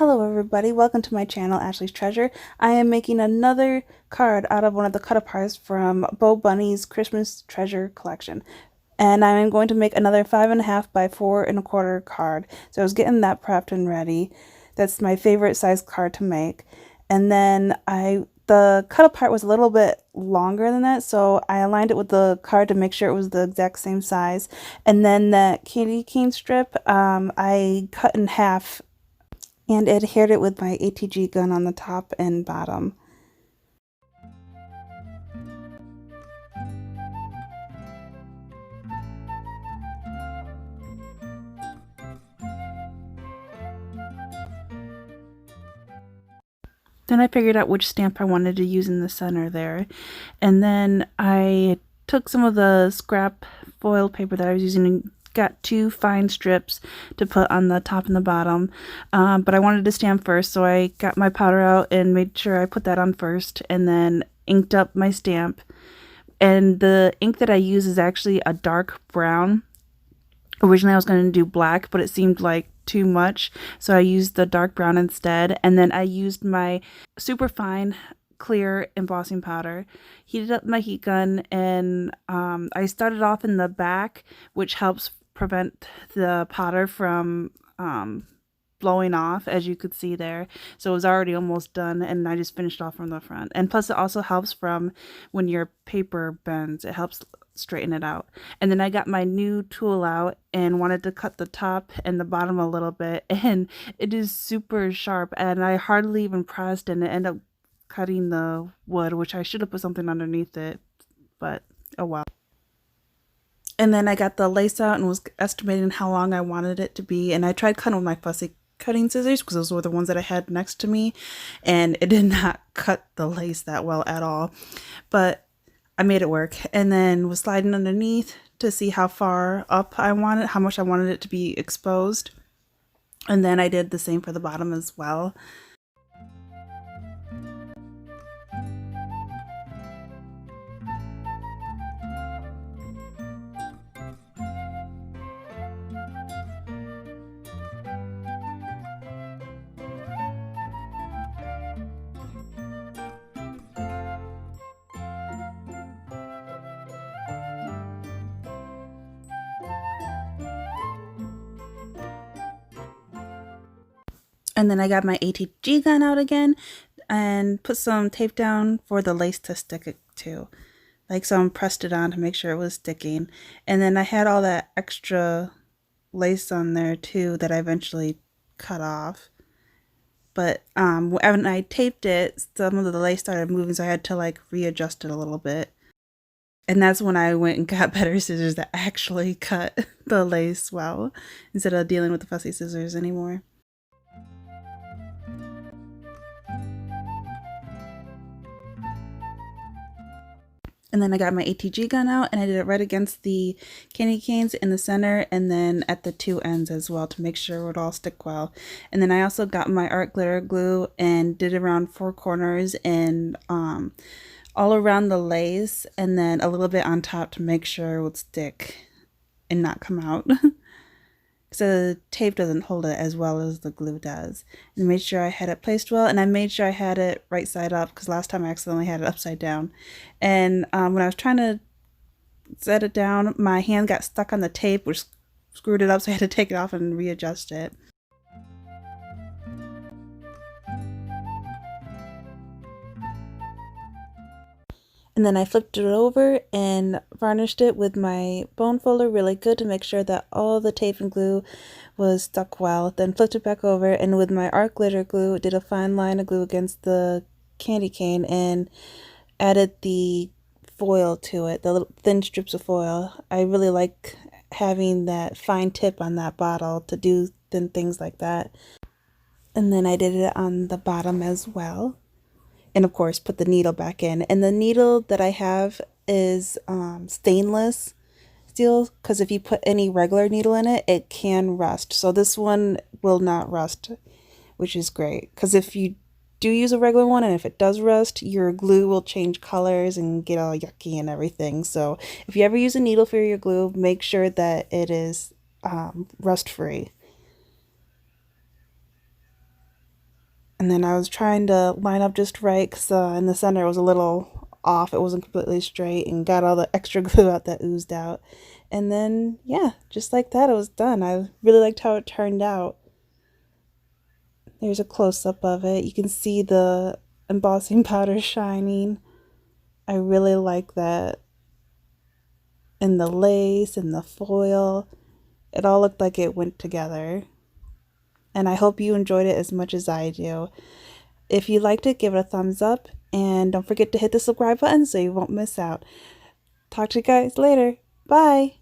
Hello everybody, welcome to my channel, Ashley's Treasure. I am making another card out of one of the cut-aparts from Bo Bunny's Christmas Treasure collection. And I am going to make another 5.5 by 4.25 card. So I was getting that prepped and ready. That's my favorite size card to make. And then the cut-apart was a little bit longer than that, so I aligned it with the card to make sure it was the exact same size. And then that candy cane strip, I cut in half and adhered it with my ATG gun on the top and bottom. Then I figured out which stamp I wanted to use in the center there, and then I took some of the scrap foil paper that I was using and got 2 fine strips to put on the top and the bottom, but I wanted to stamp first, so I got my powder out and made sure I put that on first, and then inked up my stamp. And the ink that I use is actually a dark brown. Originally I was going to do black, but it seemed like too much, so I used the dark brown instead. And then I used my super fine clear embossing powder, heated up my heat gun, and I started off in the back, which helps prevent the powder from blowing off, as you could see there. So it was already almost done, and I just finished off from the front. And plus it also helps from when your paper bends, it helps straighten it out. And then I got my new tool out and wanted to cut the top and the bottom a little bit, and it is super sharp, and I hardly even pressed, and it ended up cutting the wood, which I should have put something underneath it, but oh well. And then I got the lace out and was estimating how long I wanted it to be, and I tried cutting with my fussy cutting scissors because those were the ones that I had next to me, and it did not cut the lace that well at all, but I made it work. And then was sliding underneath to see how far up I wanted, how much I wanted it to be exposed, and then I did the same for the bottom as well. And then I got my ATG gun out again and put some tape down for the lace to stick it to. Like so, I pressed it on to make sure it was sticking. And then I had all that extra lace on there too that I eventually cut off. But when I taped it, some of the lace started moving, so I had to like readjust it a little bit. And that's when I went and got better scissors that actually cut the lace well, instead of dealing with the fussy scissors anymore. And then I got my ATG gun out and I did it right against the candy canes in the center and then at the 2 ends as well to make sure it would all stick well. And then I also got my art glitter glue and did it around 4 corners and all around the lace, and then a little bit on top to make sure it would stick and not come out. So the tape doesn't hold it as well as the glue does. And made sure I had it placed well, and I made sure I had it right side up because last time I accidentally had it upside down. And when I was trying to set it down, my hand got stuck on the tape, which screwed it up, so I had to take it off and readjust it. And then I flipped it over and varnished it with my bone folder really good to make sure that all the tape and glue was stuck well. Then flipped it back over and with my art glitter glue did a fine line of glue against the candy cane and added the foil to it, the little thin strips of foil. I really like having that fine tip on that bottle to do thin things like that. And then I did it on the bottom as well. And of course put the needle back in, and the needle that I have is stainless steel, because if you put any regular needle in it, it can rust. So this one will not rust, which is great, because if you do use a regular one and if it does rust, your glue will change colors and get all yucky and everything. So if you ever use a needle for your glue, make sure that it is rust free. And then I was trying to line up just right because in the center it was a little off. It wasn't completely straight, and got all the extra glue out that oozed out. And then, yeah, just like that, it was done. I really liked how it turned out. There's a close-up of it. You can see the embossing powder shining. I really like that. And the lace and the foil. It all looked like it went together. And I hope you enjoyed it as much as I do. If you liked it, give it a thumbs up. And don't forget to hit the subscribe button so you won't miss out. Talk to you guys later. Bye.